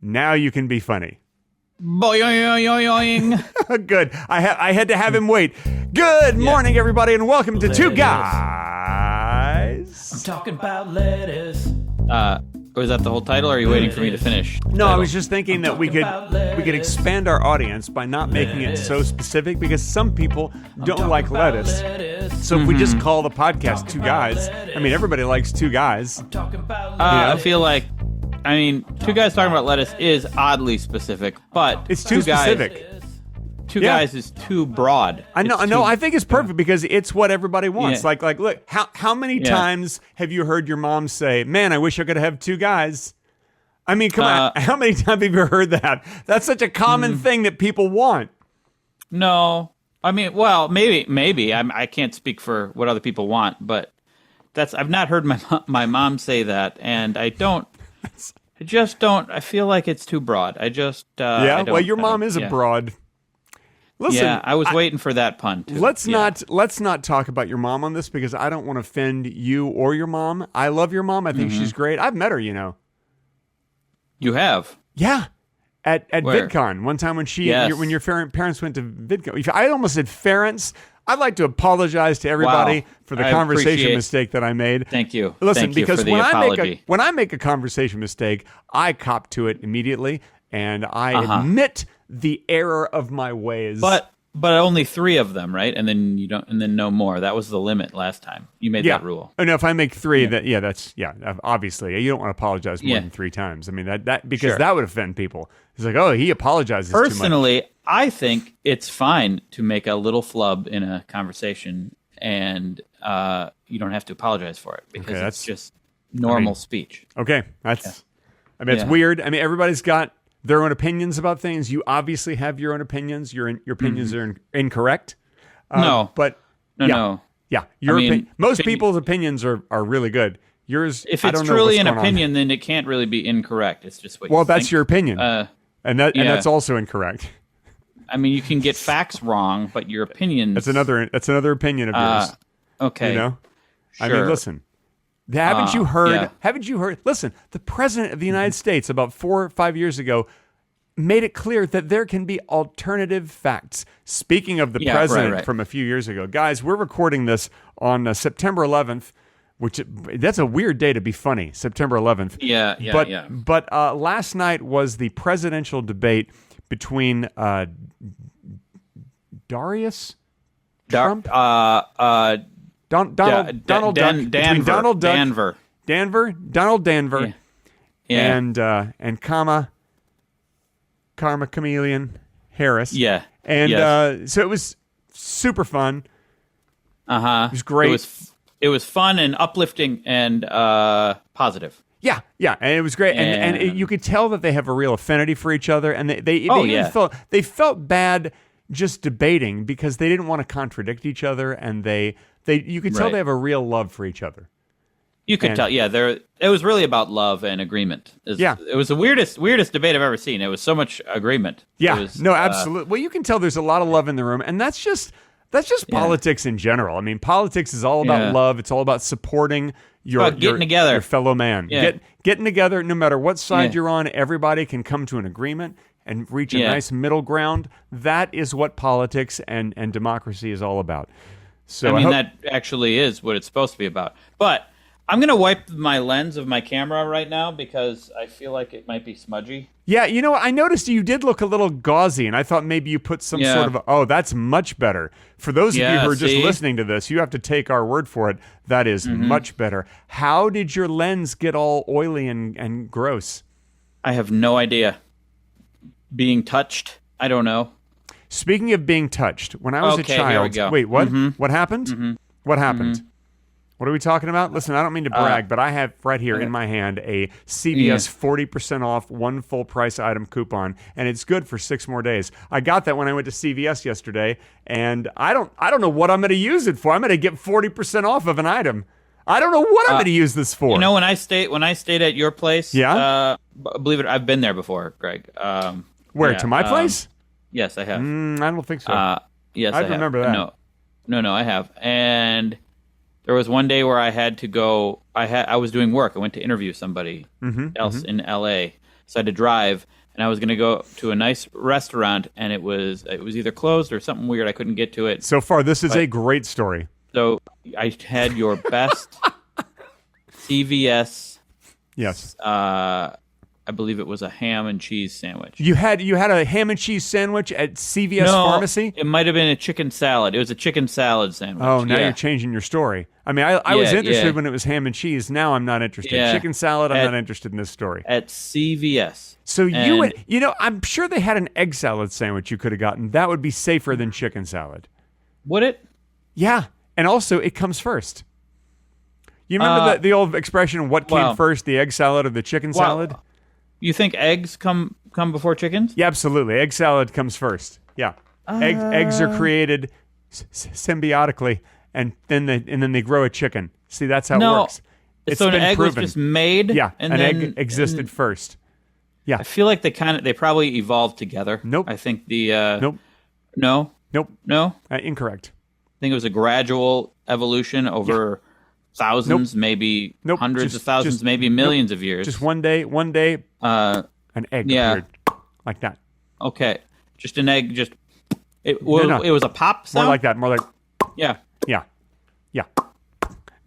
Now you can be funny. Boing. Good. I had to have him wait. Good morning, everybody, and welcome to Two Guys. I'm talking about lettuce. Was that the whole title, or are you waiting for me to finish? No, I was just thinking that we could expand our audience by not making it so specific, because some people don't like lettuce. So if we just call the podcast Two Guys, I mean, everybody likes two guys. I feel like, Two Guys Talking About Lettuce is oddly specific, but it's too specific. Two Guys is too broad. I know. I think it's perfect because it's what everybody wants. Yeah. Like, look, how many times have you heard your mom say, "Man, I wish I could have two guys"? I mean, come on. How many times have you heard that? That's such a common thing that people want. No, I mean, well, maybe. I can't speak for what other people want, but I've not heard my mom say that, and I just don't. I feel like it's too broad. Well, your mom is a broad. Listen, yeah, I was waiting for that pun too. Let's not talk about your mom on this, because I don't want to offend you or your mom. I love your mom. I think she's great. I've met her, you know. You have? Yeah. At Where? VidCon. One time when when your parents went to VidCon. I almost said Ference. I'd like to apologize to everybody for the conversation mistake that I made. Thank you. Listen, because for the apology. when I make a conversation mistake, I cop to it immediately, and I admit the error of my ways. But only 3 of them, right? And then you don't, and then no more. That was the limit last time. You made that rule. Oh no, if I make 3, that's obviously you don't want to apologize more than 3 times. I mean that because that would offend people. It's like, oh, he apologizes Personally, too much. I think it's fine to make a little flub in a conversation, and you don't have to apologize for it, because it's just normal speech. Okay, that's it's weird. I mean, everybody's got their own opinions about things. You obviously have your own opinions. Your opinions are incorrect. No. Yeah. Most people's opinions are really good. Yours, if it's truly an opinion, then it can't really be incorrect. It's just what you think. Well, that's your opinion. And that's also incorrect. I mean, you can get facts wrong, but your opinions... That's another opinion of yours. Okay. You know? Sure. I mean, listen. Haven't you heard? Listen, the president of the United States about 4 or 5 years ago made it clear that there can be alternative facts. Speaking of the president from a few years ago, guys, we're recording this on September 11th, that's a weird day to be funny. September 11th. But last night was the presidential debate between Darius Trump. Donald Danver, and Karma Chameleon Harris. Yeah. And so it was super fun. It was great. It was fun and uplifting and positive. Yeah, and it was great, and you could tell that they have a real affinity for each other, and they felt bad just debating, because they didn't want to contradict each other, and you could tell they have a real love for each other. You could tell, it was really about love and agreement. It was the weirdest debate I've ever seen. It was so much agreement. Yeah, absolutely. Well, you can tell there's a lot of love in the room, and that's just politics in general. I mean, politics is all about love. It's all about supporting your fellow man. Yeah. Getting together, no matter what side you're on, everybody can come to an agreement and reach a nice middle ground. That is what politics and democracy is all about. So that actually is what it's supposed to be about. But I'm going to wipe my lens of my camera right now, because I feel like it might be smudgy. Yeah, you know what? I noticed you did look a little gauzy, and I thought maybe you put some sort of... that's much better. For those of you who are just listening to this, you have to take our word for it. That is much better. How did your lens get all oily and gross? I have no idea. Being touched? I don't know. Speaking of being touched, when I was a child... Here we go. Wait, what? What happened? What happened? What are we talking about? Listen, I don't mean to brag, but I have right here in my hand a CVS 40% off one full price item coupon, and it's good for 6 more days. I got that when I went to CVS yesterday, and I don't know what I'm going to use it for. I'm going to get 40% off of an item. I don't know what I'm going to use this for. You know, when I stayed at your place, believe it, I've been there before, Greg. Where, to my place? Yes, I have. I don't think so. Yes, I remember that. No, I have. And there was one day where I had to go. I was doing work. I went to interview somebody else in L.A. So I had to drive, and I was going to go to a nice restaurant, and it was either closed or something weird. I couldn't get to it. So far, this is a great story. So I had your best CVS. Yes. I believe it was a ham and cheese sandwich. You had a ham and cheese sandwich at CVS Pharmacy? It might have been a chicken salad. It was a chicken salad sandwich. Oh, now you're changing your story. I mean, I was interested when it was ham and cheese. Now I'm not interested. Yeah. Chicken salad, I'm not interested in this story. At CVS. So I'm sure they had an egg salad sandwich you could have gotten. That would be safer than chicken salad. Would it? Yeah. And also, it comes first. You remember the old expression, what came first, the egg salad or the chicken salad? You think eggs come before chickens? Yeah, absolutely. Egg salad comes first. Yeah. Eggs are created symbiotically, and then they grow a chicken. See, that's how it works. It's been an egg proven. Was just made? Yeah, an egg existed first. Yeah. I feel like they probably evolved together. Nope. I think the... Nope. No? Nope. No? Incorrect. I think it was a gradual evolution over... thousands, maybe hundreds of thousands, maybe millions of years. Just one day, an egg appeared like that. Okay, just an egg. It was a pop sound? More like that. More like yeah.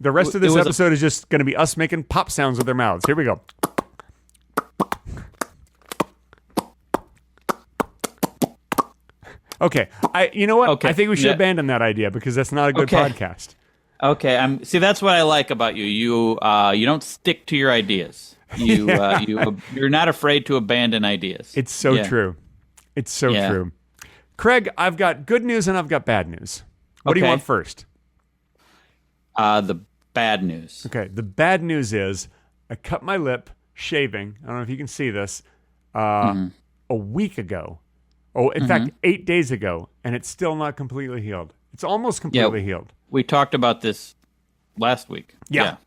The rest of this episode is just going to be us making pop sounds with our mouths. Here we go. Okay, you know what? Okay. I think we should abandon that idea because that's not a good podcast. Okay, see that's what I like about you. You don't stick to your ideas. You're not afraid to abandon ideas. It's so true. It's so true. Craig, I've got good news and I've got bad news. What do you want first? The bad news. Okay, the bad news is I cut my lip shaving. I don't know if you can see this. A week ago. Oh, in fact, 8 days ago, and it's still not completely healed. It's almost completely healed. We talked about this last week. Yeah.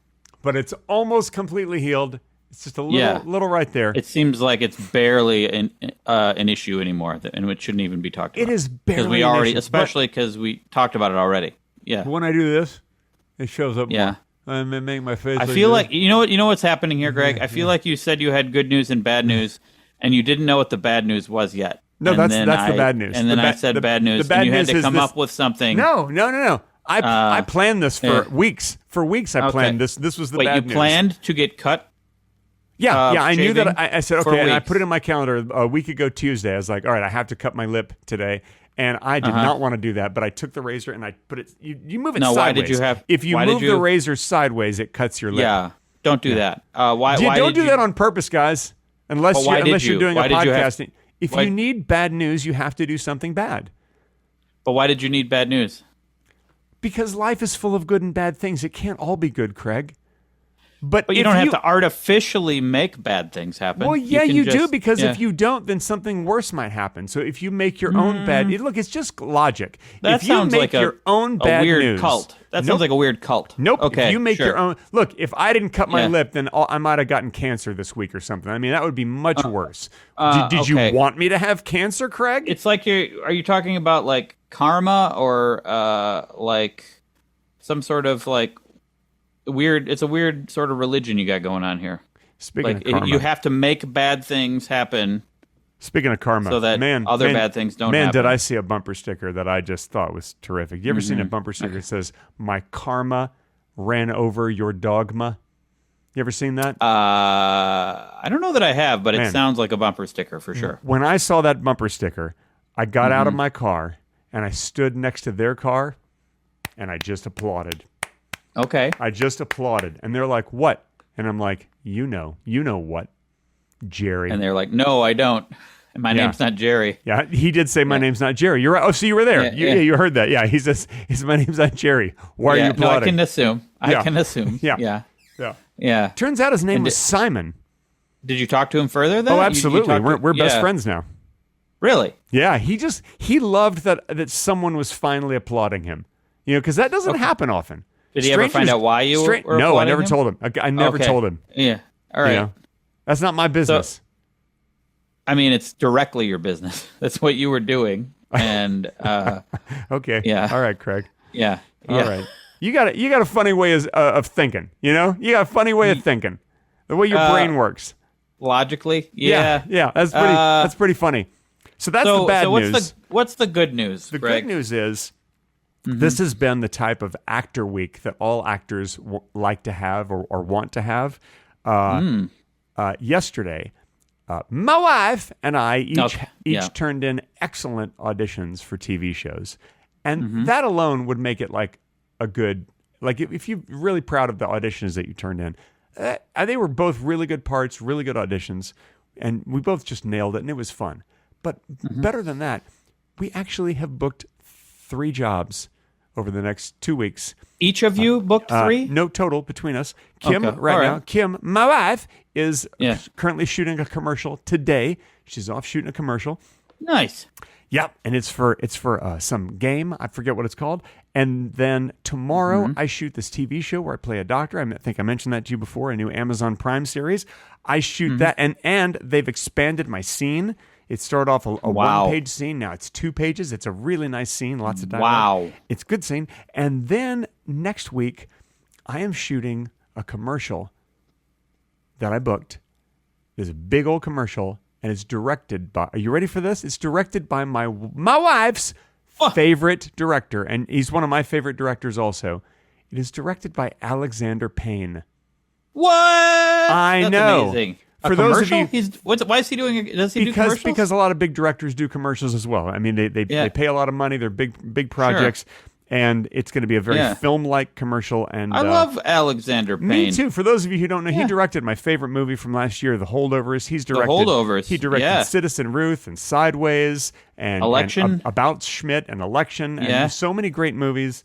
But it's almost completely healed. It's just a little right there. It seems like it's barely an issue anymore, and it shouldn't even be talked about. It is barely an issue. Especially because we talked about it already. Yeah. But when I do this, it shows up more. I make my face. I feel like you know what's happening here, Greg. I feel like you said you had good news and bad news, and you didn't know what the bad news was yet. No, that's the bad news. And then I said bad news, and you had to come up with something. No. I planned this for weeks. For weeks, I planned this. This was the bad news. Wait, you planned to get cut? Yeah. I knew that. I said okay, and I weeks. put it in my calendar a week ago Tuesday. I was like, all right, I have to cut my lip today, and I did not want to do that. But I took the razor and I put it. You move it sideways. Why did you have? If you move the razor sideways, it cuts your lip. Yeah, don't do that. Why? Don't do that on purpose, guys. Unless you're doing a podcast. If you need bad news, you have to do something bad. But why did you need bad news? Because life is full of good and bad things. It can't all be good, Craig. But you don't have to artificially make bad things happen. Well, yeah, you do, because if you don't, then something worse might happen. So if you make your own bad... Look, it's just logic. That if you sounds make like your own bad weird news, cult. That sounds like a weird cult. Nope. Okay, if you make your own... Look, if I didn't cut my lip, then I might have gotten cancer this week or something. I mean, that would be much worse. Did you want me to have cancer, Craig? It's like are you talking about like karma or like some sort of like... It's a weird sort of religion you got going on here. Speaking of karma, you have to make bad things happen. Speaking of karma, so that other bad things don't happen. Man, did I see a bumper sticker that I just thought was terrific. You ever seen a bumper sticker that says, "My karma ran over your dogma"? You ever seen that? I don't know that I have, but it sounds like a bumper sticker for sure. When I saw that bumper sticker, I got out of my car and I stood next to their car and I just applauded. Okay. I just applauded. And they're like, what? And I'm like, you know what, Jerry. And they're like, no, I don't. And my name's not Jerry. Yeah, he did say my name's not Jerry. You're right. Oh, so you were there. You heard that. Yeah, he says, my name's not Jerry. Why are you applauding? No, I can assume. I can assume. Yeah. Turns out his name was Simon. Did you talk to him further then? Oh, absolutely. We're best friends now. Really? Yeah, he loved that someone was finally applauding him. You know, because that doesn't happen often. Did he ever find out why you were No, I never him? told him. I never told him. Yeah. All right. You know? That's not my business. So, I mean, it's directly your business. That's what you were doing. And okay. Yeah. All right, Craig. Yeah. All right. You got a funny way of thinking, you know? You got a funny way of thinking. The way your brain works. logically. Yeah. That's pretty funny. So that's the bad news. What's the good news, The Greg? good news is this has been the type of actor week that all actors like to have or want to have. Yesterday, my wife and I each turned in excellent auditions for TV shows. And that alone would make it like a good, like if you're really proud of the auditions that you turned in, they were both really good parts, really good auditions, and we both just nailed it, and it was fun. But better than that, we actually have booked 3 jobs over the next 2 weeks. Each of you booked 3? No total between us. Kim, now, Kim, my wife, is currently shooting a commercial today. She's off shooting a commercial. Nice. Yep, and it's for some game. I forget what it's called. And then tomorrow I shoot this TV show where I play a doctor. I think I mentioned that to you before, a new Amazon Prime series. I shoot that, and they've expanded my scene. It started off a one-page scene. Now it's 2 pages. It's a really nice scene. Lots of dialogue. Wow. It's a good scene. And then next week, I am shooting a commercial that I booked. There's a big old commercial, and it's directed by... Are you ready for this? It's directed by my wife's favorite director, and he's one of my favorite directors also. It is directed by Alexander Payne. What? That's know. Amazing. For those of you, why is he doing? Does he do commercials? Because a lot of big directors do commercials as well. I mean, they pay a lot of money. They're big projects, and it's going to be a very film-like commercial. And I love Alexander Payne. Me too. For those of you who don't know, he directed my favorite movie from last year, The Holdovers. He directed Citizen Ruth and Sideways and Election, and About Schmidt and Election, and so many great movies.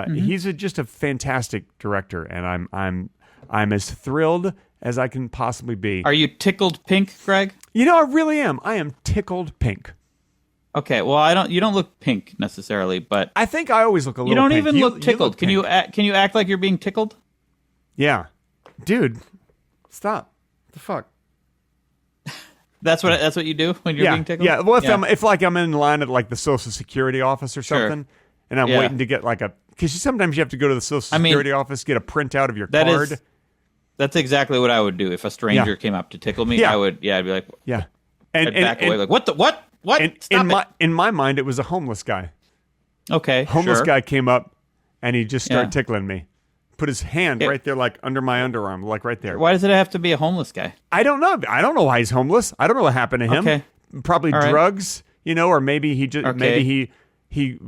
He's just a fantastic director, and I'm as thrilled as I can possibly be. Are you tickled pink, Greg? You know, I really am. I am tickled pink. Okay, well, you don't look pink necessarily, but I think I always look a little. You don't pink. even look tickled. Can you act like you're being tickled? Yeah, dude, stop. What the fuck? That's what you do when you're being tickled. Yeah. Well, if I'm in line at like the Social Security office or something, and I'm waiting to get like because sometimes you have to go to the Social Security office, get a printout of your card. That's exactly what I would do if a stranger came up to tickle me. I'd be like, I'd back away like, what the what? In my mind, it was a homeless guy. Okay, homeless guy came up, and he just started tickling me. Put his hand right there, like under my underarm, like right there. Why does it have to be a homeless guy? I don't know. I don't know why he's homeless. I don't know what happened to him. Okay. Probably drugs, or maybe he just maybe he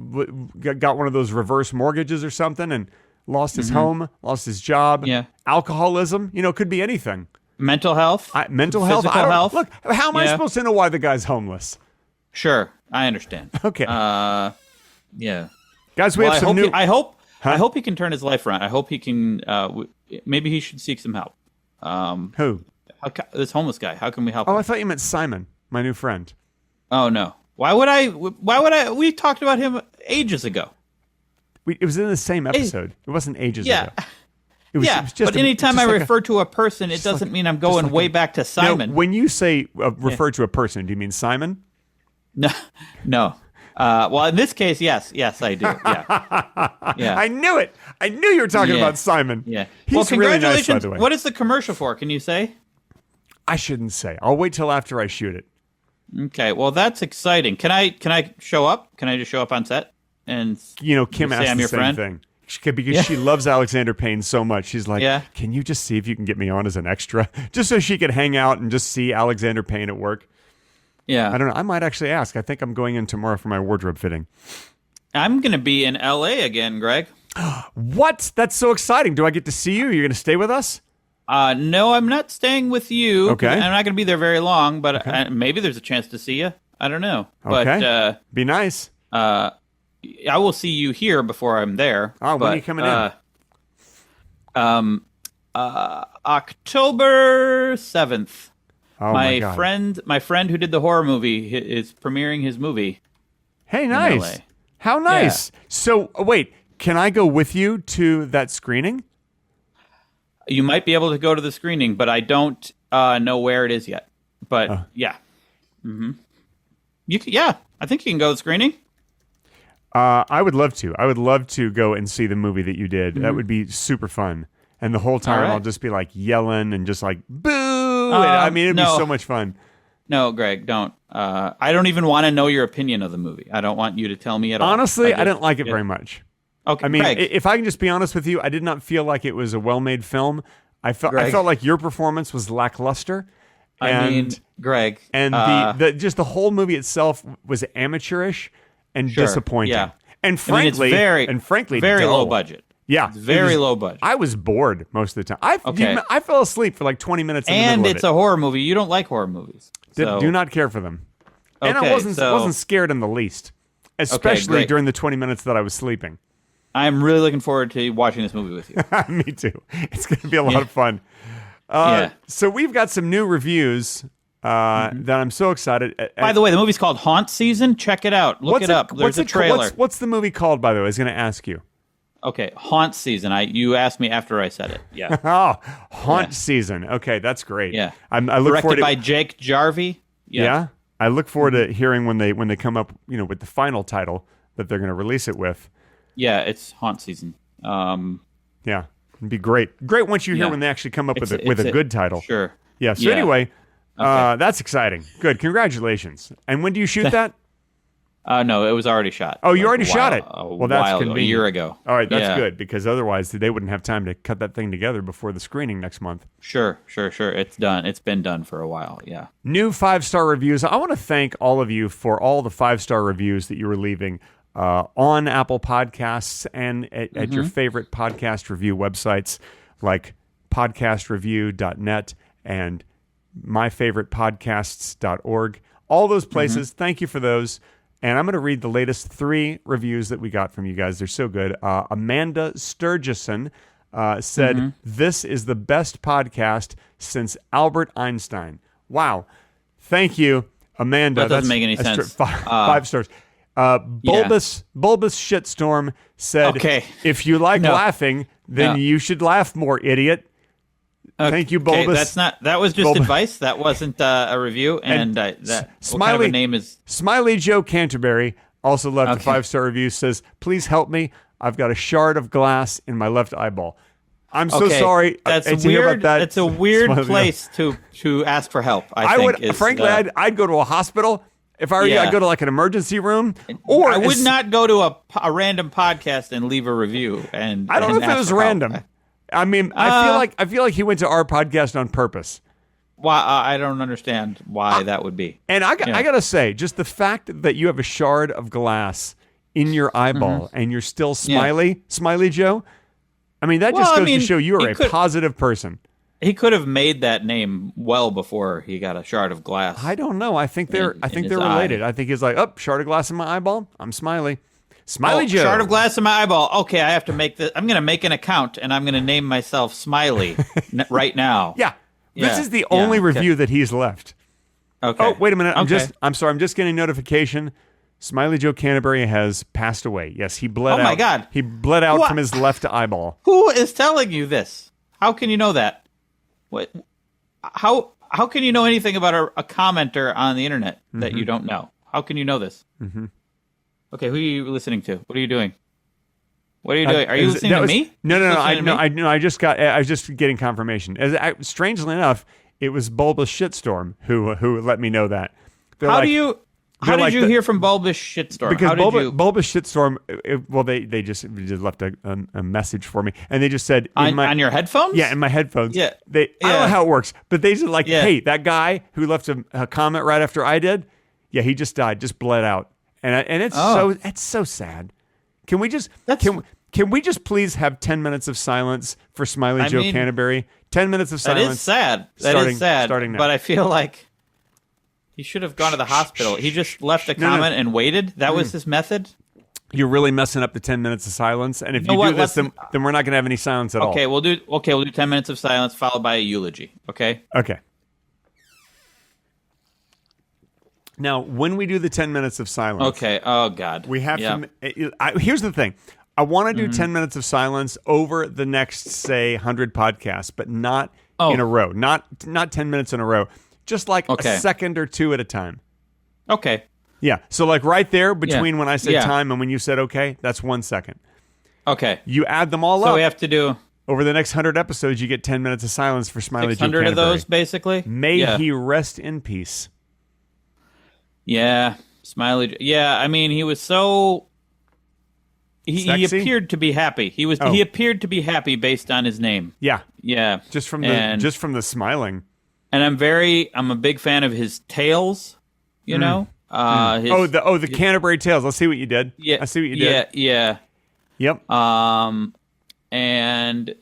got one of those reverse mortgages or something and lost his home, lost his job. Yeah. Alcoholism, could be anything. Mental health? Mental health. Physical health? Look, how am I supposed to know why the guy's homeless? Sure, I understand. Okay. Yeah. Guys, we have some new... I hope he can turn his life around. I hope he can... maybe he should seek some help. Who? This homeless guy. How can we help him? I thought you meant Simon, my new friend. Oh, no. Why would I... We talked about him ages ago. It was in the same episode. It wasn't ages ago. It was just but anytime I refer to a person, it doesn't mean I'm going way back to Simon. No, when you say refer to a person, do you mean Simon? No. Well, in this case, yes, I do. Yeah. I knew it. I knew you were talking about Simon. Yeah. He's really nice, by the way. What is the commercial for? Can you say? I shouldn't say. I'll wait till after I shoot it. Okay. Well, that's exciting. Can I show up? Can I just show up on set? And Kim asked the same thing because she loves Alexander Payne so much. She's like, "Can you just see if you can get me on as an extra, just so she could hang out and just see Alexander Payne at work?" Yeah, I don't know. I might actually ask. I think I'm going in tomorrow for my wardrobe fitting. I'm going to be in L.A. again, Greg. What? That's so exciting! Do I get to see you? You're going to stay with us? No, I'm not staying with you. Okay, I'm not going to be there very long, but maybe there's a chance to see you. I don't know. Okay, but, be nice. I will see you here before I'm there. Oh, when are you coming in? October 7th. Oh my God. My friend who did the horror movie is premiering his movie. Hey, nice. How nice. Yeah. So, wait, can I go with you to that screening? You might be able to go to the screening, but I don't know where it is yet. But yeah. Mm-hmm. I think you can go to the screening. I would love to. I would love to go and see the movie that you did. That would be super fun. And the whole time I'll just be like yelling and just like, boo! it. I mean, it'd be so much fun. No, Greg, don't. I don't even want to know your opinion of the movie. I don't want you to tell me at all. Honestly, I didn't like it very much. Okay, I mean, Greg. if I can just be honest with you, I did not feel like it was a well-made film. I felt like your performance was lackluster. Greg, and the whole movie itself was amateurish and disappointing. Yeah. And frankly, very dull. low budget. Yeah, it's very low budget. I was bored most of the time. I fell asleep for like 20 minutes. And it's a horror movie. You don't like horror movies. Do not care for them. Okay, and I wasn't scared in the least, especially during the 20 minutes that I was sleeping. I'm really looking forward to watching this movie with you. Me too. It's going to be a lot of fun. So we've got some new reviews that I'm so excited. By the way, the movie's called Haunt Season. Check it out. Look it up. There's a trailer. What's the movie called, by the way? I was going to ask you. Okay, Haunt Season. You asked me after I said it. Yeah. Haunt Season. Okay, that's great. Yeah. I look Directed forward to, by Jake Jarvey. Yeah. I look forward to hearing when they come up, with the final title that they're going to release it with. Yeah, it's Haunt Season. Yeah, it'd be great. Great once you hear when they actually come up with a good title. Sure. Yeah. So anyway, that's exciting. Good. Congratulations. And when do you shoot that? No, it was already shot. Oh, you already shot it? Well, that's convenient. A year ago. All right, that's good, because otherwise they wouldn't have time to cut that thing together before the screening next month. Sure. It's done. It's been done for a while, yeah. New 5-star reviews. I want to thank all of you for all the 5-star reviews that you were leaving on Apple Podcasts and at your favorite podcast review websites like podcastreview.net and myfavoritepodcasts.org. All those places. Thank you for those. And I'm going to read the latest 3 reviews that we got from you guys. They're so good. Amanda Sturgeson said, "This is the best podcast since Albert Einstein." Wow. Thank you, Amanda. That doesn't make any sense. 5 stars. Bulbous Shitstorm said, "If you like laughing, then you should laugh more, idiot." Thank you, Bulbous. That was just advice. That wasn't a review. And what kind of a name is Smiley Joe Canterbury also left a 5-star review. Says, "Please help me. I've got a shard of glass in my left eyeball." I'm so sorry. That's to weird. hear about that. It's a weird place to ask for help. I'd go to a hospital. If I were you, I'd go to like an emergency room. Or I would not go to a random podcast and leave a review. And I don't know if it was random. I mean, I feel like he went to our podcast on purpose. Why? I don't understand why that would be. And I gotta say, just the fact that you have a shard of glass in your eyeball and you're still Smiley Joe. I mean, that just goes to show you are a positive person. He could have made that name well before he got a shard of glass. I don't know. I think they're related. I think he's like, shard of glass in my eyeball. I'm Smiley. Smiley Joe. Shard of glass in my eyeball. Okay, I have to make this. I'm going to make an account, and I'm going to name myself Smiley right now. Yeah. This is the only review that he's left. Okay. Oh, wait a minute. I'm sorry. I'm just getting notification. Smiley Joe Canterbury has passed away. Yes, he bled out. Oh, my God. He bled out from his left eyeball. Who is telling you this? How can you know that? What? How can you know anything about a commenter on the internet that you don't know? How can you know this? Mm-hmm. Okay, who are you listening to? What are you doing? What are you doing? Are you listening to me? No. I just was getting confirmation. Strangely enough, it was Bulbous Shitstorm who let me know that. How did you hear from Bulbous Shitstorm? Because Bulbous Shitstorm, they just left a message for me, and they just said on your headphones. Yeah, in my headphones. Yeah, I don't know how it works, but they just like, hey, that guy who left a comment right after I did, he just died, just bled out, and it's so sad. Can we just can we just please have 10 minutes of silence for Smiley Joe Canterbury? 10 minutes of silence. That is sad. Starting now. But I feel like he should have gone to the hospital. He just left a comment and waited. That was his method. You're really messing up the 10 minutes of silence. And if you do this, then we're not going to have any silence at all. We'll do 10 minutes of silence followed by a eulogy. Okay. Now, when we do the 10 minutes of silence. Okay. Oh God. We have to. Here's the thing. I want to do 10 minutes of silence over the next, say, 100 podcasts, but not in a row. Not 10 minutes in a row. Just like a second or two at a time. Okay. Yeah. So like right there between when I said time and when you said okay, that's 1 second. Okay. You add them all up. So we have to do. Over the next 100 episodes, you get 10 minutes of silence for Smiley Joe 600 Canterbury. of those, basically. May he rest in peace. Yeah, Smiley. Yeah, I mean, he was so. He appeared to be happy. He was. He appeared to be happy based on his name. Yeah, yeah. Just from the smiling. And I'm a big fan of his tales. You know. The Canterbury Tales. Let's see what you did. Yeah, I see what you did. Yeah. Yep. And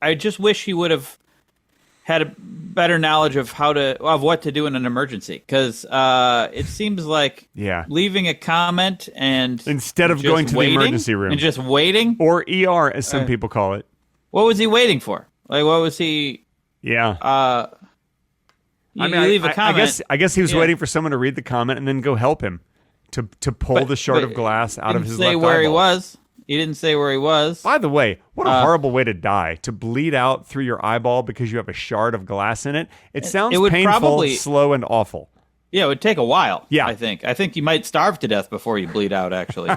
I just wish he would have had a better knowledge of what to do in an emergency, because it seems like leaving a comment and instead of going to the emergency room and just waiting, or ER as some people call it. What was he waiting for? Like, what was he? Yeah. You leave a comment. I guess he was waiting for someone to read the comment and then go help him to pull the shard of glass out of his left eyeball. He didn't say where he was. He didn't say where he was. By the way, what a horrible way to die, to bleed out through your eyeball because you have a shard of glass in it. It sounds painful, slow, and awful. Yeah, it would take a while. Yeah. I think you might starve to death before you bleed out, actually.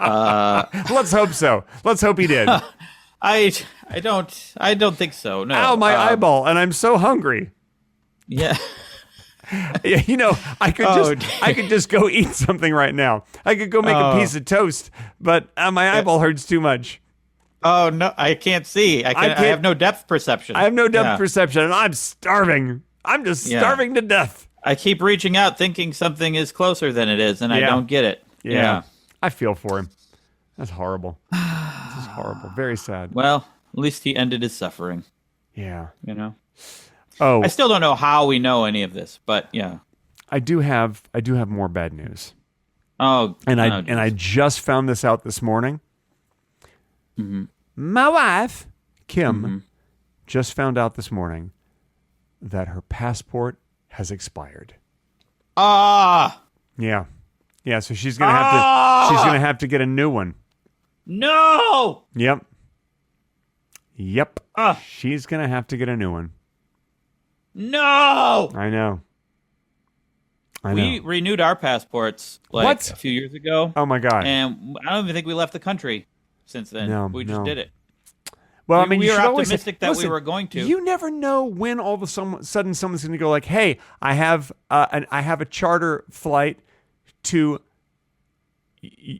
Let's hope so. Let's hope he did. I don't think so. No. Ow, my eyeball, and I'm so hungry. Yeah. I could just go eat something right now. I could go make a piece of toast, but my eyeball hurts too much. Oh no, I can't see. I have no depth perception. I have no depth perception, and I'm starving. I'm just starving to death. I keep reaching out, thinking something is closer than it is, and I don't get it. Yeah. I feel for him. That's horrible. This is horrible. Very sad. Well, at least he ended his suffering. Yeah. I still don't know how we know any of this, but yeah. I do have more bad news. Oh, I just found this out this morning. Mm-hmm. My wife, Kim, just found out this morning that her passport has expired. Yeah. So she's gonna have to get a new one. No. Yep. She's gonna have to get a new one. No! I know. We renewed our passports a few years ago. Oh my God. And I don't even think we left the country since then. We just did it. Well, we were optimistic that we were going to. You never know when all of a sudden someone's going to go like, "Hey, I have a charter flight to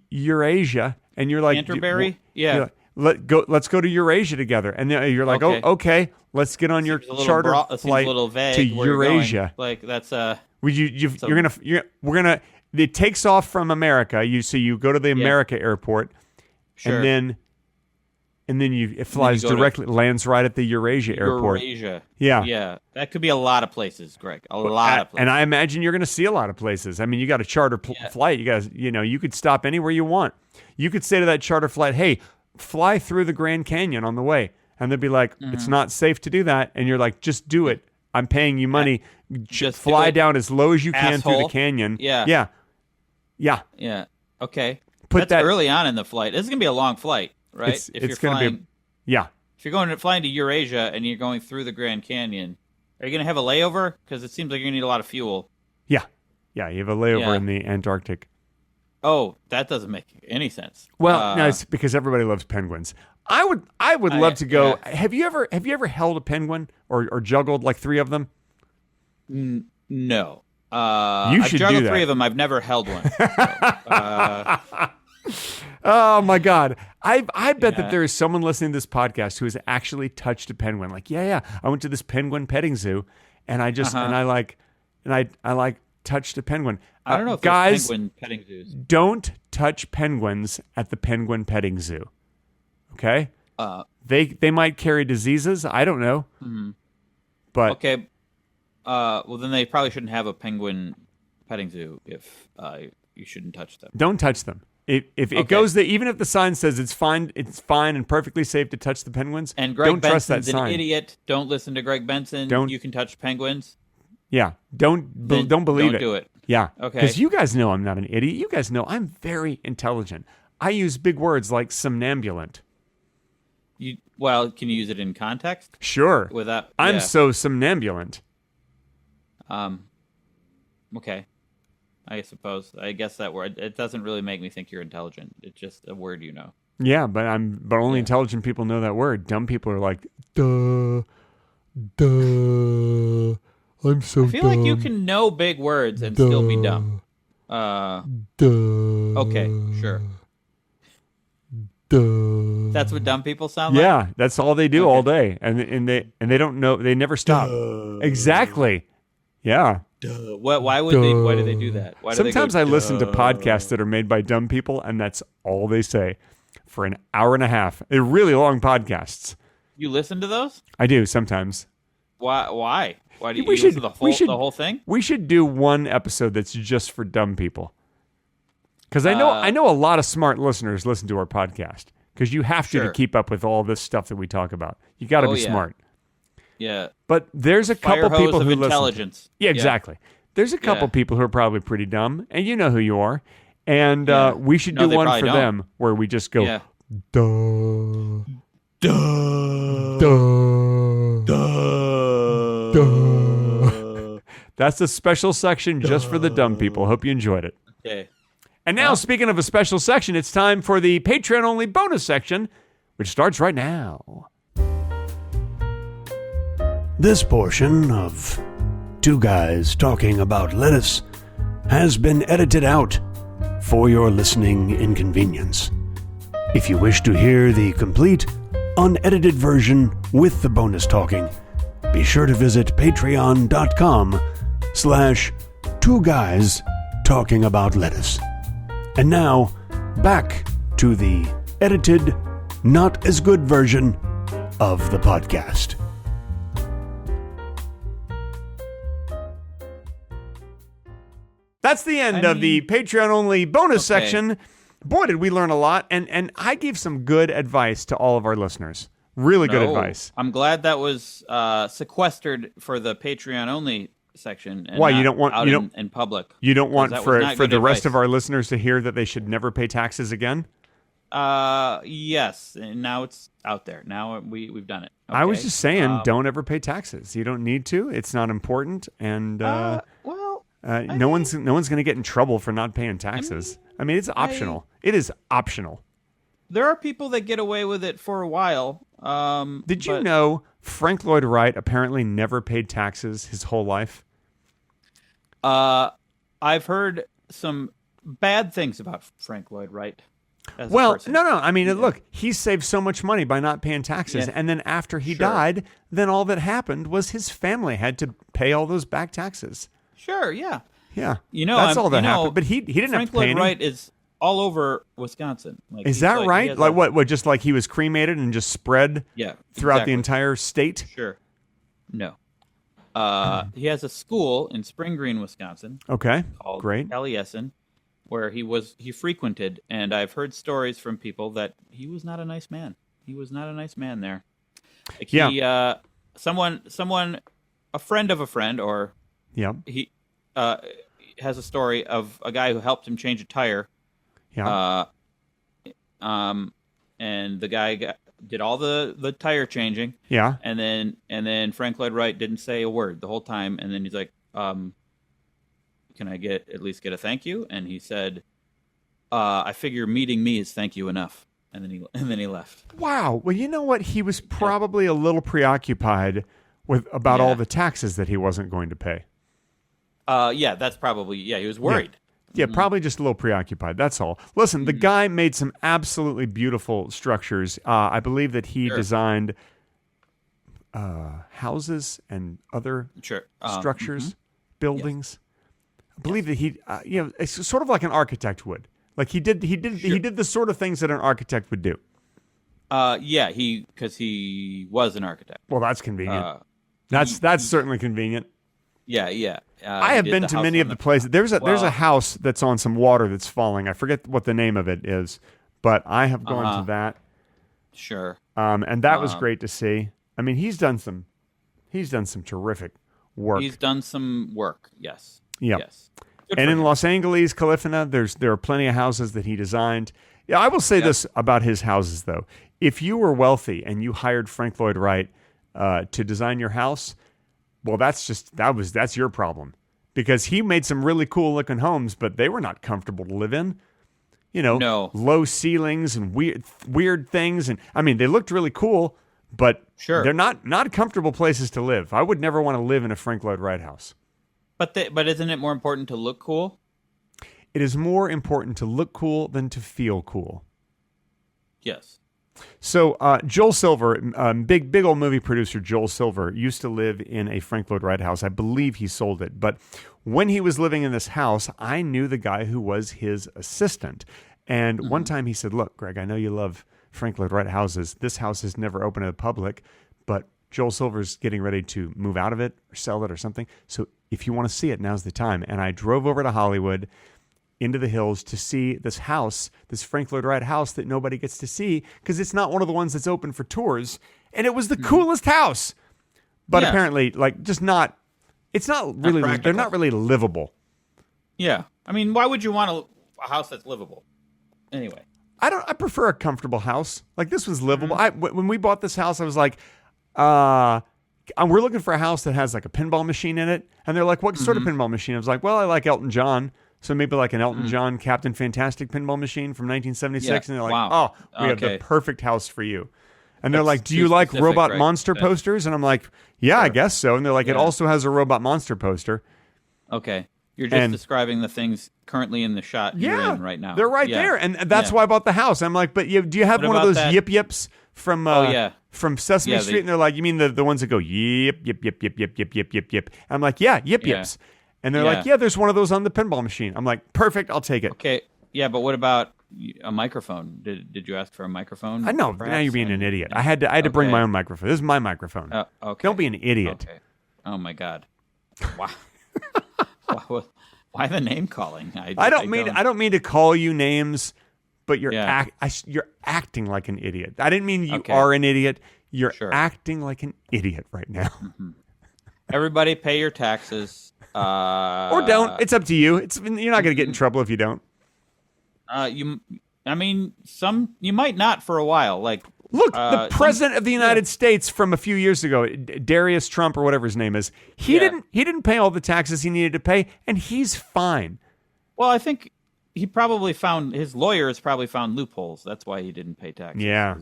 Eurasia," and you're like, Canterbury? Yeah. Let's go to Eurasia together. And then you're like, okay, let's get on your charter flight to Eurasia. Like that's we're gonna. It takes off from America. You go to the America airport, sure. and then it flies directly, lands right at the Eurasia airport. Eurasia. Yeah. That could be a lot of places, Greg. A lot of places. And I imagine you're going to see a lot of places. I mean, you got a charter flight. You guys, you could stop anywhere you want. You could say to that charter flight, "Hey, fly through the Grand Canyon on the way," and they'd be like, "It's not safe to do that." And you're like, "Just do it. I'm paying you money. Just fly down as low as you can through the canyon." Yeah. Okay. That's early on in the flight. This is gonna be a long flight, right? If you're flying to Eurasia and you're going through the Grand Canyon, are you gonna have a layover? Because it seems like you're gonna need a lot of fuel. Yeah. You have a layover in the Antarctic. Oh, that doesn't make any sense. Well, no, it's because everybody loves penguins. I would love to go. Yeah. Have you ever held a penguin or juggled like 3 of them? No. I've juggled 3 of them. I've never held one. Oh my God! I bet that there is someone listening to this podcast who has actually touched a penguin. Like, I went to this penguin petting zoo, and I just I touched a penguin. I don't know if guys, penguin petting zoos. Don't touch penguins at the penguin petting zoo. Okay? They might carry diseases. I don't know. Mm-hmm. But okay. Well, then they probably shouldn't have a penguin petting zoo if you shouldn't touch them. Don't touch them. If it goes there, even if the sign says it's fine and perfectly safe to touch the penguins, and Greg don't Benson's trust that sign. An idiot. Don't listen to Greg Benson. You can touch penguins. Yeah, don't believe it. Don't do it. Yeah, okay. Because you guys know I'm not an idiot. You guys know I'm very intelligent. I use big words like somnambulant. Can you use it in context? Sure. I'm so somnambulant. Okay. I suppose. I guess that word, it doesn't really make me think you're intelligent. It's just a word you know. Yeah, but only intelligent people know that word. Dumb people are like, duh, duh. I'm so dumb. I feel like you can know big words and still be dumb. Duh. Okay, sure. Duh. That's what dumb people sound like? Yeah, that's all they do all day. And they don't know, they never stop. Exactly. Yeah. Duh. Why do they do that? Sometimes I listen to podcasts that are made by dumb people, and that's all they say for an hour and a half. They're really long podcasts. You listen to those? I do sometimes. Why? Why do you listen to the whole thing? We should do one episode that's just for dumb people. Because I know a lot of smart listeners listen to our podcast. Because you have to keep up with all this stuff that we talk about. You got to be smart. Yeah. But there's a couple people who listen. Intelligence. Yeah, exactly. There's a couple people who are probably pretty dumb, and you know who you are. And we should do one for them where we just go, duh, duh, duh, duh, duh. That's a special section just for the dumb people. Hope you enjoyed it. Okay. And now, speaking of a special section, it's time for the Patreon-only bonus section, which starts right now. This portion of Two Guys Talking About Lettuce has been edited out for your listening inconvenience. If you wish to hear the complete, unedited version with the bonus talking, be sure to visit patreon.com/2guystalkingaboutlettuce. And now, back to the edited, not as good version of the podcast. That's the end of the Patreon-only bonus section. Boy, did we learn a lot. And I gave some good advice to all of our listeners. Really good advice. I'm glad that was sequestered for the Patreon-only section. And why you don't want in public? You don't want for the rest of our our listeners to hear that they should never pay taxes again? Yes. And now it's out there. Now we've done it. Okay. I was just saying, don't ever pay taxes. You don't need to. It's not important. And no one's going to get in trouble for not paying taxes. I mean, it's optional. It is optional. There are people that get away with it for a while. Did you know Frank Lloyd Wright apparently never paid taxes his whole life? I've heard some bad things about Frank Lloyd Wright. No. I mean, look, he saved so much money by not paying taxes. Yeah. And then after he died, then all that happened was his family had to pay all those back taxes. Sure, yeah. Yeah. That's all that happened. But he didn't Frank have to pay Lloyd Wright is all over Wisconsin. Is that right? Like what? Just like he was cremated and just spread throughout the entire state? Sure. No. He has a school in Spring Green, Wisconsin. Okay. Called Great. Taliesin, where he frequented, and I've heard stories from people that he was not a nice man. He was not a nice man there. Like someone, a friend of a friend, or he has a story of a guy who helped him change a tire. Yeah. And the guy did all the tire changing. Yeah. And then Frank Lloyd Wright didn't say a word the whole time. And then he's like, can I at least get a thank you? And he said, I figure meeting me is thank you enough. And then he left. Wow. Well, you know what? He was probably a little preoccupied about all the taxes that he wasn't going to pay. That's probably, he was worried. Yeah, probably just a little preoccupied. That's all. Listen, the guy made some absolutely beautiful structures. I believe that he designed houses and other structures, buildings. Yes. I believe that he, it's sort of like an architect would. Like he did the sort of things that an architect would do. Because he was an architect. Well, that's convenient. That's certainly convenient. Yeah. I have been to many of the places. There's a house that's on some water that's falling. I forget what the name of it is, but I have gone to that. Sure. And that was great to see. I mean, he's done some terrific work. He's done some work. Yes. Yeah. Yes. And in Los Angeles, Califano, there are plenty of houses that he designed. Yeah, I will say this about his houses though: if you were wealthy and you hired Frank Lloyd Wright to design your house, well, that's your problem, because he made some really cool looking homes, but they were not comfortable to live in. low ceilings and weird things. And I mean, they looked really cool, but they're not comfortable places to live. I would never want to live in a Frank Lloyd Wright house. But isn't it more important to look cool? It is more important to look cool than to feel cool. Yes. So Joel Silver, big old movie producer Joel Silver, used to live in a Frank Lloyd Wright house. I believe he sold it. But when he was living in this house, I knew the guy who was his assistant. And one time he said, look, Greg, I know you love Frank Lloyd Wright houses. This house is never open to the public, but Joel Silver's getting ready to move out of it or sell it or something. So if you want to see it, now's the time. And I drove over to Hollywood into the hills to see this house, this Frank Lloyd Wright house that nobody gets to see because it's not one of the ones that's open for tours. And it was the coolest house. But apparently, it's not really, they're not really livable. Yeah. I mean, why would you want a house that's livable? Anyway. I prefer a comfortable house. Like this was livable. When we bought this house, I was like, we're looking for a house that has like a pinball machine in it. And they're like, what sort of pinball machine? I was like, well, I like Elton John. So maybe like an Elton John Captain Fantastic pinball machine from 1976. Yeah. And they're like, we have the perfect house for you. And they're like, do you like Robot Monster posters? And I'm like, yeah, I guess so. And they're like, it also has a Robot Monster poster. Okay. You're just describing the things currently in the shot you're in right now. They're right there. And that's why I bought the house. I'm like, but do you have one of those yip yips from Sesame Street? And they're like, you mean the ones that go yip, yip, yip, yip, yip, yip, yip, yip, yip. And I'm like, yeah, yip yips. And they're like, yeah, there's one of those on the pinball machine. I'm like, perfect, I'll take it. Okay, yeah, but what about a microphone? Did you ask for a microphone? I know. Now you're being an idiot. I had to bring my own microphone. This is my microphone. Okay. Don't be an idiot. Okay. Oh my God. Wow. Why the name calling? I don't mean to call you names, but you're acting like an idiot. I didn't mean you are an idiot. You're acting like an idiot right now. Everybody, pay your taxes. Or don't. It's up to you. You're not going to get in trouble if you don't. You might not for a while. Like, look, the president of the United States from a few years ago, Darius Trump or whatever his name is, he didn't pay all the taxes he needed to pay, and he's fine. Well, I think his lawyers probably found loopholes. That's why he didn't pay taxes. Yeah,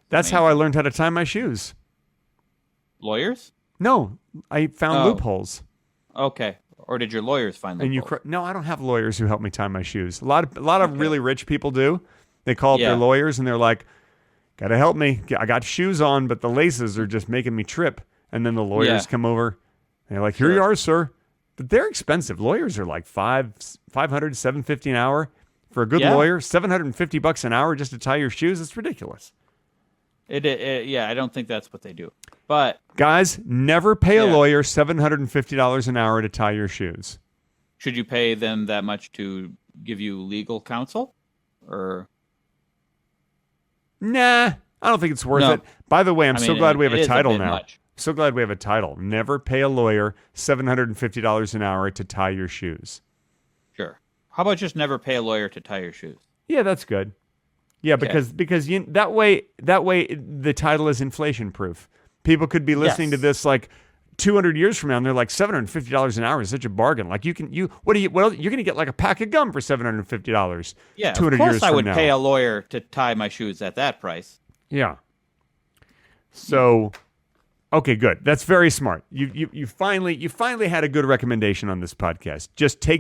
that's how I learned how to tie my shoes. Lawyers? No, I found loopholes. Okay. Or did your lawyers find loopholes? No, I don't have lawyers who help me tie my shoes. A lot of really rich people do. They call up their lawyers and they're like, "Gotta help me. I got shoes on, but the laces are just making me trip." And then the lawyers come over. And they're like, "Here you are, sir." But they're expensive. Lawyers are like $500, $750 an hour for a good lawyer. $750 an hour just to tie your shoes. It's ridiculous. I don't think that's what they do. But guys, never pay a lawyer $750 an hour to tie your shoes. Should you pay them that much to give you legal counsel? Or nah, I don't think it's worth it. By the way, I'm so glad we have a title now. So glad we have a title. Never pay a lawyer $750 an hour to tie your shoes. Sure. How about just never pay a lawyer to tie your shoes? Yeah, that's good. Yeah, because that way the title is inflation proof. People could be listening to this like 200 years from now, and they're like $750 an hour is such a bargain. Like you're going to get like a pack of gum for $750. Yeah, 200 of course years I from would now. pay a lawyer to tie my shoes at that price. Yeah. So, okay, good. That's very smart. You finally had a good recommendation on this podcast. Just take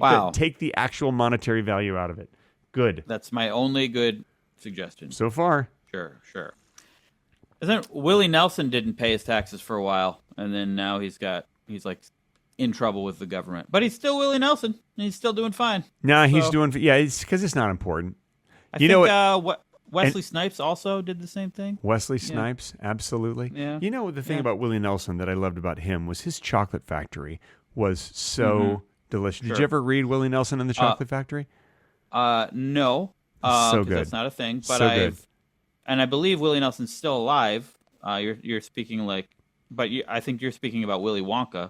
the actual monetary value out of it. Good. That's my only good suggestion so far. Sure. And then Willie Nelson didn't pay his taxes for a while, and then now he's like in trouble with the government. But he's still Willie Nelson, and he's still doing fine. Nah, he's doing it's because it's not important. I think Wesley Snipes also did the same thing. Wesley Snipes, absolutely. Yeah. You know, the thing about Willie Nelson that I loved about him was his chocolate factory was so delicious. Did you ever read Willie Nelson and the Chocolate Factory? No. So good. That's not a thing. But so good. And I believe Willie Nelson's still alive. You're speaking I think you're speaking about Willy Wonka.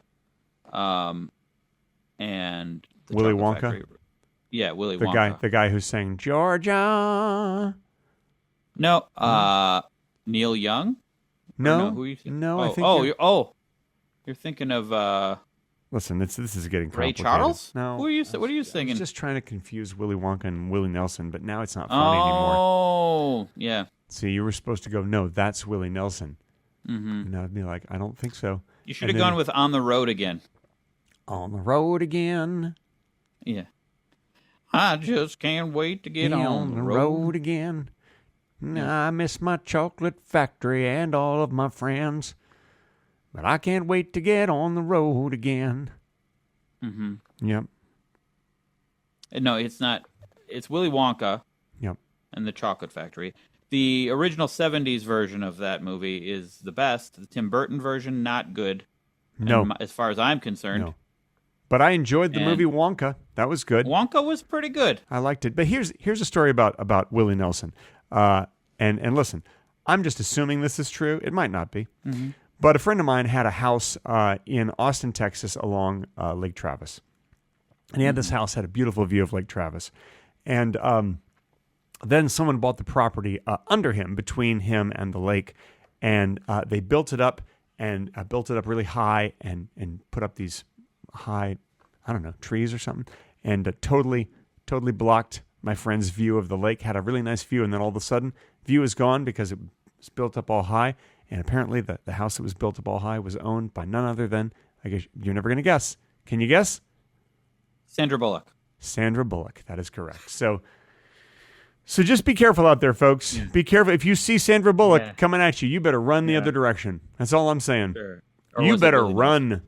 And the Willy Chocolate Wonka? Factory. Yeah, Willy Wonka. The guy who sang Georgia. No, Neil Young? No, who are you thinking? I think you're thinking of was Listen, this is getting Ray complicated. Charles? No. What are you singing? I was just trying to confuse Willy Wonka and Willie Nelson, but now it's not funny anymore. Oh, yeah. See, you were supposed to go, no, that's Willie Nelson. Mm-hmm. And I'd be like, I don't think so. You should have gone with On the Road Again. On the road again. Yeah. I just can't wait to get on the road again. I miss my chocolate factory and all of my friends. But I can't wait to get on the road again. Mm-hmm. Yep. No, it's not. It's Willy Wonka. Yep. And the Chocolate Factory. The original 70s version of that movie is the best. The Tim Burton version, not good. No. As far as I'm concerned. No. But I enjoyed the movie Wonka. That was good. Wonka was pretty good. I liked it. But here's a story about Willie Nelson. And listen, I'm just assuming this is true. It might not be. Mm-hmm. But a friend of mine had a house in Austin, Texas, along Lake Travis. And he had this house, had a beautiful view of Lake Travis. And then someone bought the property under him, between him and the lake. And they built it up and built it up really high and put up these high, I don't know, trees or something. And totally blocked my friend's view of the lake. Had a really nice view. And then all of a sudden, view is gone because it was built up all high. And apparently the house that was built up all high was owned by none other than, I guess you're never going to guess. Can you guess? Sandra Bullock. Sandra Bullock. That is correct. So just be careful out there, folks. Be careful. If you see Sandra Bullock coming at you, you better run the other direction. That's all I'm saying. Sure. You better run.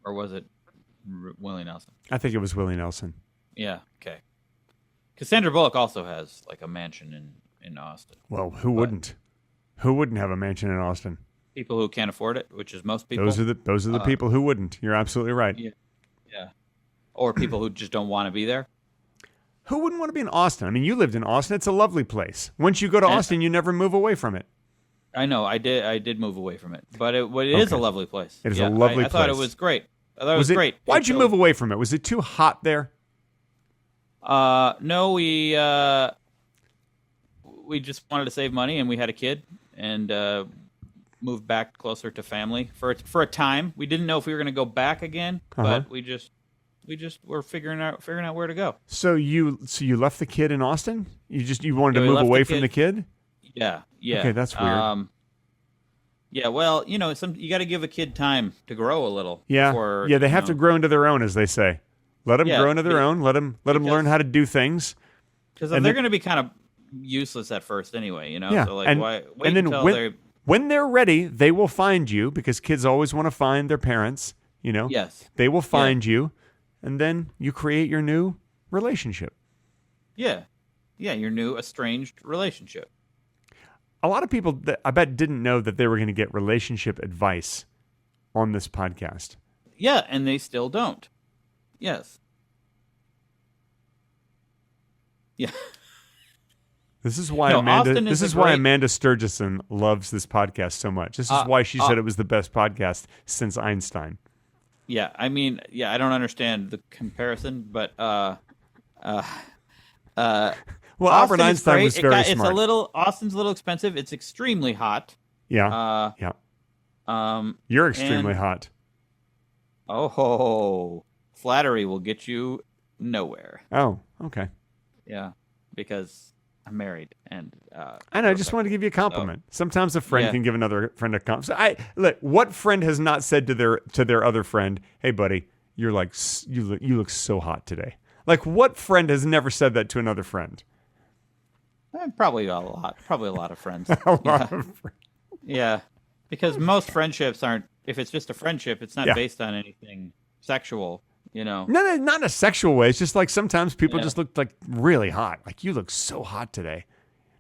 Or was it Willie Nelson? I think it was Willie Nelson. Yeah, okay. Because Sandra Bullock also has like a mansion in Austin. Well, who wouldn't? Who wouldn't have a mansion in Austin? People who can't afford it, which is most people. Those are the people who wouldn't. You're absolutely right. Yeah. Or people who just don't want to be there. Who wouldn't want to be in Austin? I mean, you lived in Austin. It's a lovely place. Once you go to Austin, you never move away from it. I know. I did move away from it, but it is a lovely place. It is a lovely place. I thought it was great. I thought it was great. Why'd you move away from it? Was it too hot there? No, we just wanted to save money, and we had a kid, and moved back closer to family for a time. We didn't know if we were going to go back again, but we just were figuring out where to go. So you left the kid in Austin? You wanted to move away from the kid? Yeah. Okay, that's weird. Yeah, well, you got to give a kid time to grow a little. Yeah, they have to grow into their own, as they say. Let them grow into their own. Let them learn how to do things. Because they're going to be kind of useless at first anyway, Yeah. So wait until when they're ready, they will find you, because kids always want to find their parents, Yes. They will find you, and then you create your new relationship. Yeah. Yeah, your new estranged relationship. A lot of people, I bet, didn't know that they were going to get relationship advice on this podcast. Yeah, and they still don't. Yes. Yeah. This is why Amanda Sturgison loves this podcast so much. This is why she said it was the best podcast since Einstein. Yeah, I mean, I don't understand the comparison, but well, Albert Einstein was very smart. Austin's a little expensive. It's extremely hot. Yeah. You're extremely hot. Oh, flattery will get you nowhere. Oh, okay. Yeah, because I'm married, and I know. I just wanted to give you a compliment. Sometimes a friend can give another friend a compliment. So look. What friend has not said to their other friend, "Hey, buddy, you look so hot today"? Like, what friend has never said that to another friend? Probably a lot. Probably a lot of friends. A lot of friends. Yeah, because most friendships aren't. If it's just a friendship, it's not based on anything sexual. No, not in a sexual way. It's just like sometimes people just look like really hot. Like, you look so hot today.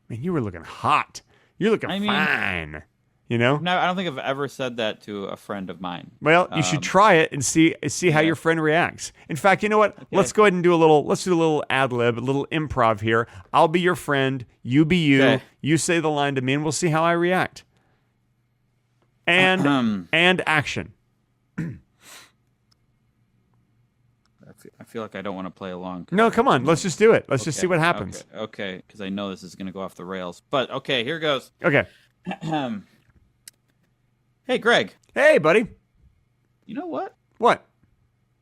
Man, you were looking hot. You're looking fine. No, I don't think I've ever said that to a friend of mine. Well, you should try it and see how your friend reacts. In fact, you know what? Okay. Let's go ahead and do a little ad lib, a little improv here. I'll be your friend. You be you. Okay. You say the line to me, and we'll see how I react. And action. I feel like I don't want to play along. No, come on. Let's just do it. Let's just see what happens. Okay, because I know this is going to go off the rails. But okay, here goes. Okay. Hey, Greg. Hey, buddy. You know what? What?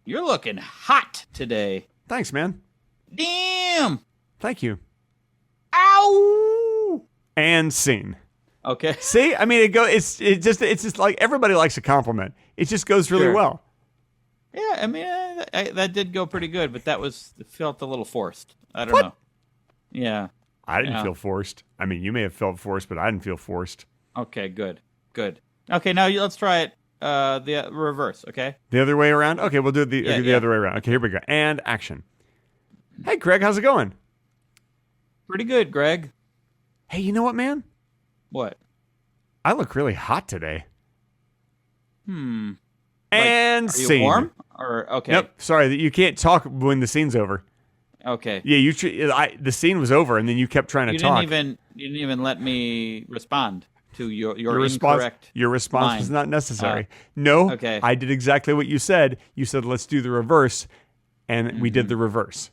You're looking hot today. Thanks, man. Damn. Thank you. Ow. And scene. Okay. See, I mean, it's just like everybody likes a compliment. It just goes really well. Yeah, I mean, that did go pretty good, but it felt a little forced. I don't know. Yeah. I didn't feel forced. I mean, you may have felt forced, but I didn't feel forced. Okay, good. Okay, now let's try it the reverse, okay? The other way around? Okay, we'll do the other way around. Okay, here we go. And action. Hey, Greg, how's it going? Pretty good, Greg. Hey, you know what, man? What? I look really hot today. And are you scene. Warm? Or okay. Nope. Sorry, you can't talk when the scene's over. Okay. Yeah, the scene was over, and then you kept trying to talk. You didn't even let me respond to your response. incorrect. Your response line. was not necessary. No. Okay. I did exactly what you said. You said, "Let's do the reverse," and we did the reverse.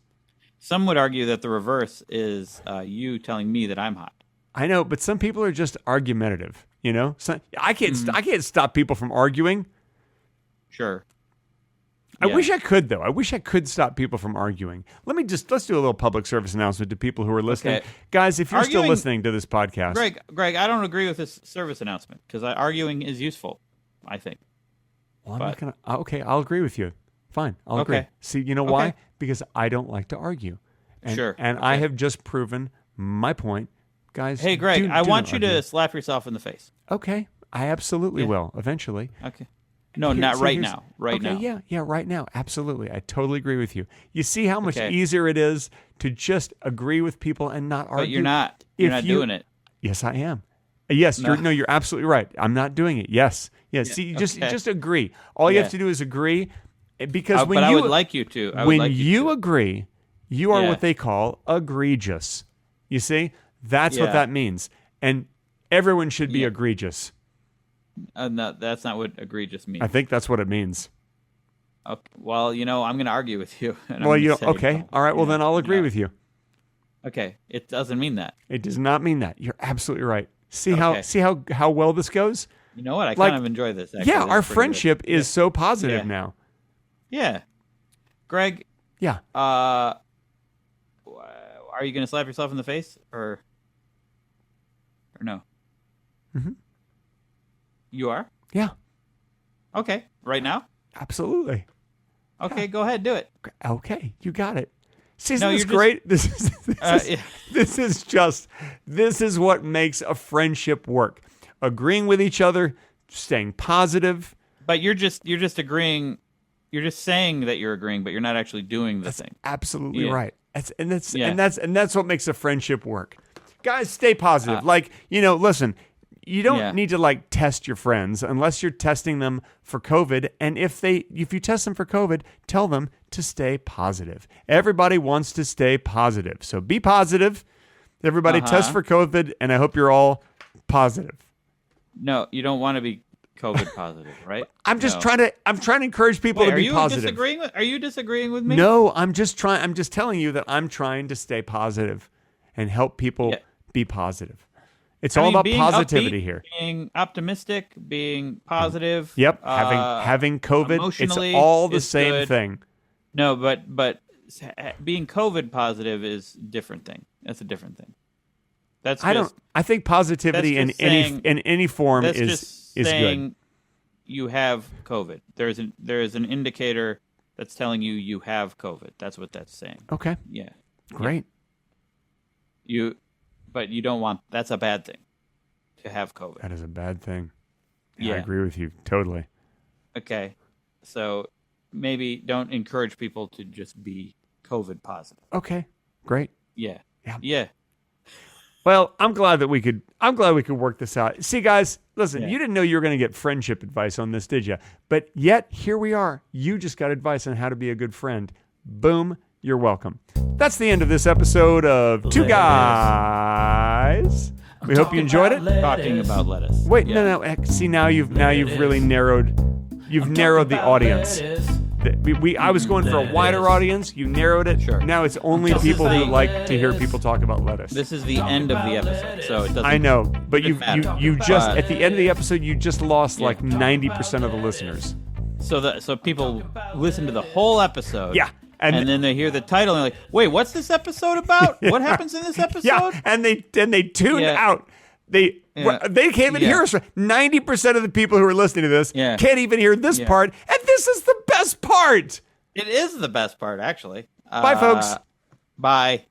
Some would argue that the reverse is you telling me that I'm hot. I know, but some people are just argumentative. You know, I can't stop people from arguing. Sure. I wish I could, though. I wish I could stop people from arguing. Let's do a little public service announcement to people who are listening. Okay. Guys, if you're still listening to this podcast. Greg, I don't agree with this service announcement because arguing is useful, I think. Well, I'm not going to. Okay, I'll agree with you. Fine, I'll agree. See, you know why? Because I don't like to argue. And I have just proven my point. Guys, hey, Greg, I want you to slap yourself in the face. Okay, I absolutely will, eventually. Okay. No, not right now. Right now. Yeah, right now. Absolutely. I totally agree with you. You see how much easier it is to just agree with people and not argue? But you're not. You're not doing it. Yes, I am. Yes, you're absolutely right. I'm not doing it. Yes. See, just agree. All you have to do is agree, because I would like you to. When you agree, you are what they call egregious. You see? That's what that means. And everyone should be egregious. No, that's not what egregious means. I think that's what it means. Okay. Well, I'm going to argue with you. Okay. All right. Well, then I'll agree with you. Okay. It doesn't mean that. It does not mean that. You're absolutely right. See how well this goes? You know what? I kind of enjoy this. Actually. Yeah, our friendship is so positive now. Yeah. Greg. Yeah. Are you going to slap yourself in the face or no? Mm-hmm. You are? Yeah. Okay. Right now? Absolutely. Okay, go ahead, do it. Okay, you got it. See, isn't this great? This is what makes a friendship work. Agreeing with each other, staying positive. But you're just agreeing. You're just saying that you're agreeing, but you're not actually doing the thing. Absolutely right. That's what makes a friendship work. Guys, stay positive. Listen. You don't need to test your friends unless you're testing them for COVID. And if you test them for COVID, tell them to stay positive. Everybody wants to stay positive. So be positive. Everybody test for COVID, and I hope you're all positive. No, you don't want to be COVID positive, right? I'm trying to encourage people to be positive. Are you disagreeing with me? No, I'm just telling you that I'm trying to stay positive and help people be positive. It's all about positivity here. Being optimistic, being positive. Yep. Having COVID, it's all the same thing. No, but being COVID positive is a different thing. That's a different thing. I think positivity in any form is saying good. You have COVID. There is an indicator that's telling you have COVID. That's what that's saying. Okay. Yeah. Great. Yeah. But you don't want. That's a bad thing. To have COVID. That is a bad thing. Yeah. I agree with you totally. Okay, so maybe don't encourage people to just be COVID positive. Okay. Great. Yeah. Well, I'm glad we could work this out. See, guys, listen, you didn't know you were going to get friendship advice on this, did you? But yet, here we are. You just got advice on how to be a good friend. Boom. You're welcome. That's the end of this episode of Two Guys. We hope you enjoyed it. Talking about lettuce. Wait, no. See, now you've really narrowed the audience. I was going for a wider audience. You narrowed it. Sure. Now it's only people who like to hear people talk about lettuce. This is the end of the episode, so it doesn't. I know, but you just at the end of the episode you just lost like 90% of the listeners. so people listen to the whole episode. Yeah. And then they hear the title and they're like, wait, what's this episode about? Yeah. What happens in this episode? Yeah, and they tune out. They can't even hear us. 90% of the people who are listening to this can't even hear this part, and this is the best part. It is the best part, actually. Bye, folks. Bye.